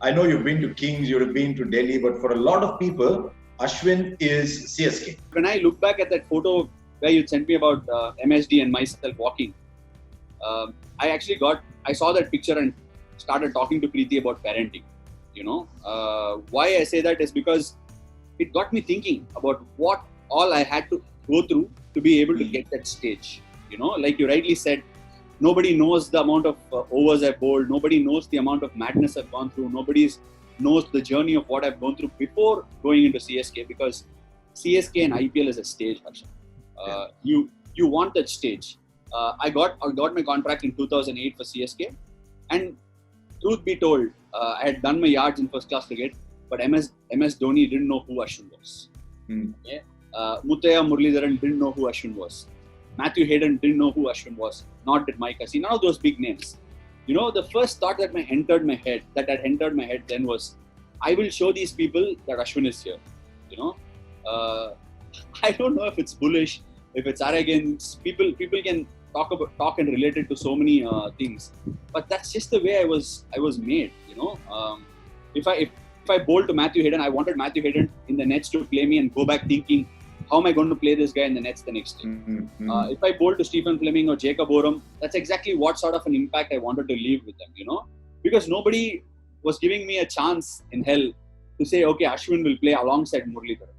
I know you've been to Kings, you've been to Delhi, but for a lot of people, Ashwin is CSK. When I look back at that photo where you sent me about MSD and myself walking, I saw that picture and started talking to Preeti about parenting. Why I say that is because it got me thinking about what all I had to go through to be able to get that stage. Like you rightly said, nobody knows the amount of overs I've bowled. Nobody knows the amount of madness I've gone through. Nobody knows the journey of what I've gone through before going into CSK, because CSK and IPL is a stage, Harsha. You want that stage. I got my contract in 2008 for CSK, and truth be told, I had done my yards in first class cricket, but MS Dhoni didn't know who Ashwin was. Okay? Muthaiya Muralidharan didn't know who Ashwin was. Matthew Hayden didn't know who Ashwin was. Not did Mike Hussey. None of those big names. The first thought that had entered my head then was, I will show these people that Ashwin is here. I don't know if it's bullish, if it's arrogance. People can talk and relate it to so many things, but that's just the way I was made. If I bowled to Matthew Hayden, I wanted Matthew Hayden in the nets to play me and go back thinking, how am I going to play this guy in the nets the next day? If I bowled to Stephen Fleming or Jacob Oram, that's exactly what sort of an impact I wanted to leave with them, because nobody was giving me a chance in hell to say, okay, Ashwin will play alongside Muralidharan,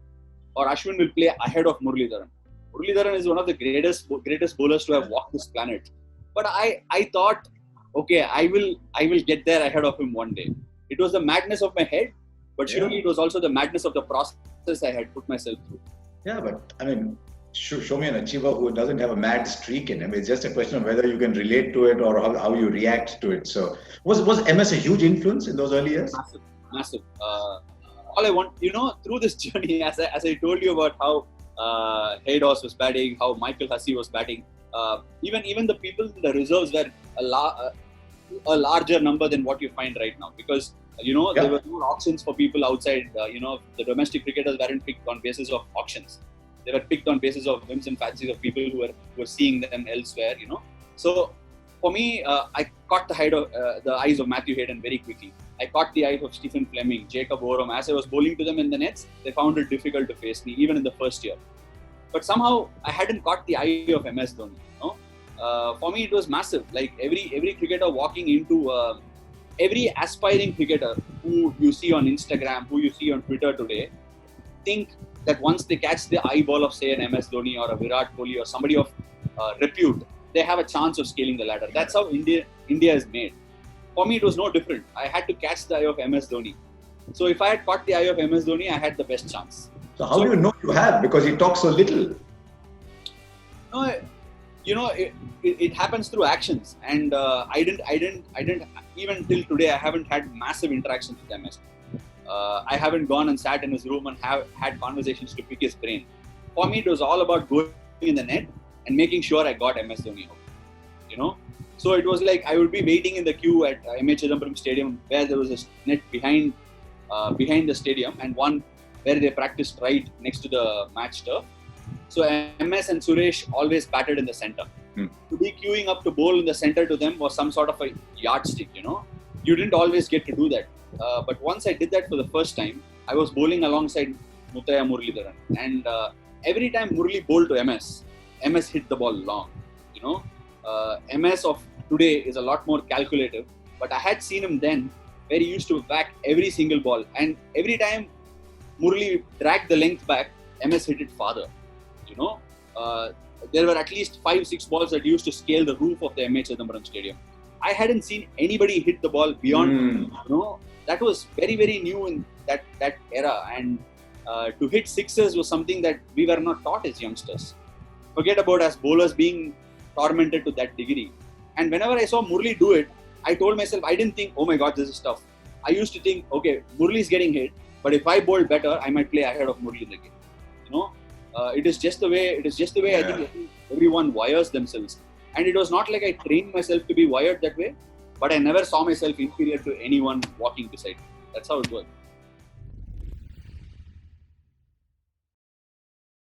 or Ashwin will play ahead of Muralidharan. Muralidharan is one of the greatest bowlers to have walked this planet. But I thought, okay, I will get there ahead of him one day. It was the madness of my head, but surely it was also the madness of the process I had put myself through. Yeah, but I mean, show me an achiever who doesn't have a mad streak in him. It's just a question of whether you can relate to it or how you react to it. So, was MS a huge influence in those early years? Massive. All I want, through this journey, as I told you about how Haydos was batting, how Michael Hussey was batting, even the people in the reserves were a larger number than what you find right now, because there were no auctions for people outside. The domestic cricketers weren't picked on basis of auctions. They were picked on basis of whims and fancies of people who were seeing them elsewhere. So for me, I caught the eyes of Matthew Hayden very quickly. I caught the eyes of Stephen Fleming, Jacob Oram. As I was bowling to them in the nets, they found it difficult to face me, even in the first year. But somehow I hadn't caught the eye of MS Dhoni. For me, it was massive. Like every cricketer walking into every aspiring cricketer who you see on Instagram, who you see on Twitter today, think that once they catch the eyeball of, say, an MS Dhoni or a Virat Kohli or somebody of repute, they have a chance of scaling the ladder. That's how India is made. For me, it was no different. I had to catch the eye of MS Dhoni. So if I had caught the eye of MS Dhoni, I had the best chance. So how do you know you have? Because he talks so little. No, it happens through actions, and I didn't even till today I haven't had massive interactions with MS. I haven't gone and sat in his room and had conversations to pick his brain. For me, it was all about going in the net and making sure I got MS Dhoni out. So it was like I would be waiting in the queue at MA Chidambaram Stadium, where there was a net behind the stadium, and one where they practiced right next to the match turf. So MS and Suresh always batted in the center. To be queuing up to bowl in the center to them was some sort of a yardstick, You didn't always get to do that. But once I did that for the first time, I was bowling alongside Muthaiya Muralidharan. And every time Murali bowled to MS hit the ball long. MS of today is a lot more calculative. But I had seen him then, where he used to whack every single ball. And every time Murali dragged the length back, MS hit it farther. There were at least 5-6 balls that used to scale the roof of the MA Chidambaram Stadium. I hadn't seen anybody hit the ball beyond, that was very, very new in that era. And to hit sixes was something that we were not taught as youngsters. Forget about as bowlers being tormented to that degree. And whenever I saw Murali do it, I told myself, I didn't think, oh my God, this is tough. I used to think, okay, Murali's getting hit, but if I bowled better, I might play ahead of Murali in the game. It is just the way I think everyone wires themselves. And it was not like I trained myself to be wired that way, but I never saw myself inferior to anyone walking beside me. That's how it worked.